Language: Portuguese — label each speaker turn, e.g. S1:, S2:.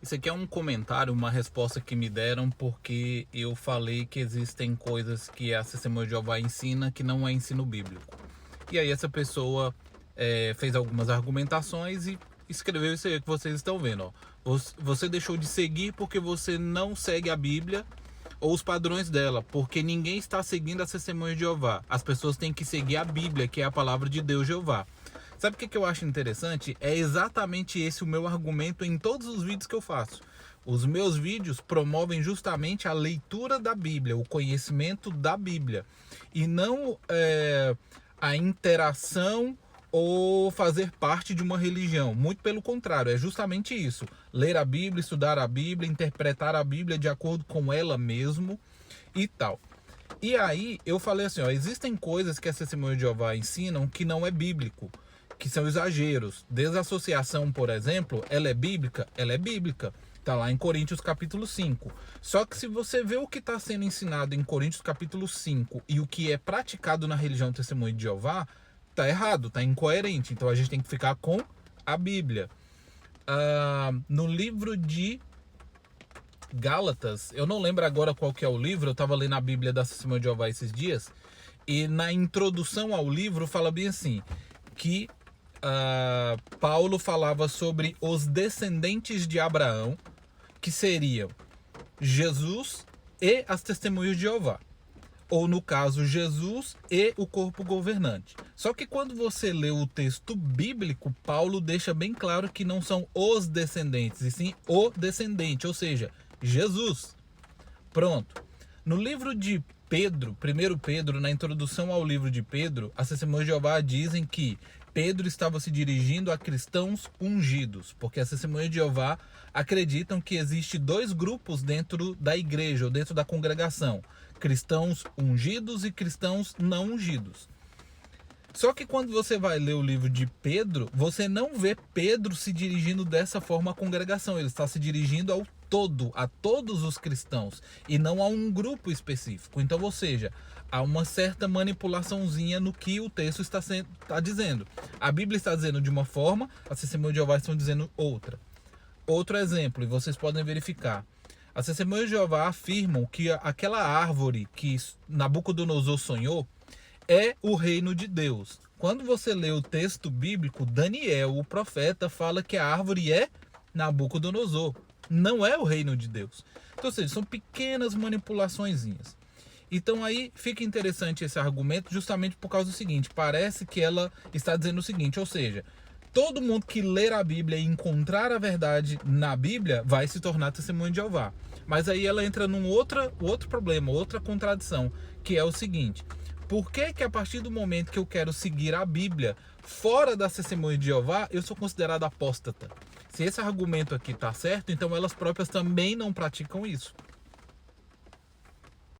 S1: Isso aqui é um comentário, uma resposta que me deram porque eu falei que existem coisas que a Testemunha de Jeová ensina que não é ensino bíblico. E aí essa pessoa fez algumas argumentações e escreveu isso aí que vocês estão vendo. Ó. Você deixou de seguir porque você não segue a Bíblia ou os padrões dela, porque ninguém está seguindo a Testemunha de Jeová. As pessoas têm que seguir a Bíblia, que é a palavra de Deus Jeová. Sabe o que eu acho interessante? É exatamente esse o meu argumento em todos os vídeos que eu faço. Os meus vídeos promovem justamente a leitura da Bíblia, o conhecimento da Bíblia, e não a interação ou fazer parte de uma religião. Muito pelo contrário, é justamente isso. Ler a Bíblia, estudar a Bíblia, interpretar a Bíblia de acordo com ela mesmo e tal. E aí eu falei assim, ó, existem coisas que a Testemunha de Jeová ensinam que não é bíblico, que são exageros. Desassociação, por exemplo, ela é bíblica? Ela é bíblica. Está lá em Coríntios capítulo 5. Só que se você vê o que está sendo ensinado em Coríntios capítulo 5 e o que é praticado na religião Testemunha de Jeová, está errado, está incoerente. Então a gente tem que ficar com a Bíblia. No livro de Gálatas, eu não lembro agora qual que é o livro, eu estava lendo a Bíblia da Testemunha de Jeová esses dias, e na introdução ao livro fala bem assim, que Paulo falava sobre os descendentes de Abraão, que seriam Jesus e as testemunhas de Jeová. Ou no caso, Jesus e o corpo governante. Só que quando você lê o texto bíblico, Paulo deixa bem claro que não são os descendentes, e sim o descendente, ou seja, Jesus. Pronto. No livro de Pedro, 1 Pedro, na introdução ao livro de Pedro, as testemunhas de Jeová dizem que Pedro estava se dirigindo a cristãos ungidos, porque as testemunhas de Jeová acreditam que existe dois grupos dentro da igreja ou dentro da congregação, cristãos ungidos e cristãos não ungidos. Só que quando você vai ler o livro de Pedro, você não vê Pedro se dirigindo dessa forma à congregação. Ele está se dirigindo ao todo, a todos os cristãos, e não a um grupo específico. Então, ou seja, há uma certa manipulaçãozinha no que o texto está dizendo. A Bíblia está dizendo de uma forma, as testemunhas de Jeová estão dizendo outra. Outro exemplo, e vocês podem verificar. As testemunhas de Jeová afirmam que aquela árvore que Nabucodonosor sonhou é o reino de Deus. Quando você lê o texto bíblico, Daniel, o profeta, fala que a árvore é Nabucodonosor, não é o reino de Deus. Então, ou seja, são pequenas manipulaçõezinhas. Então aí fica interessante esse argumento justamente por causa do seguinte, parece que ela está dizendo o seguinte, ou seja, todo mundo que ler a Bíblia e encontrar a verdade na Bíblia vai se tornar testemunha de Jeová. Mas aí ela entra num outro problema, outra contradição, que é o seguinte, por que que a partir do momento que eu quero seguir a Bíblia fora da testemunha de Jeová, eu sou considerado apóstata? Se esse argumento aqui está certo, então elas próprias também não praticam isso.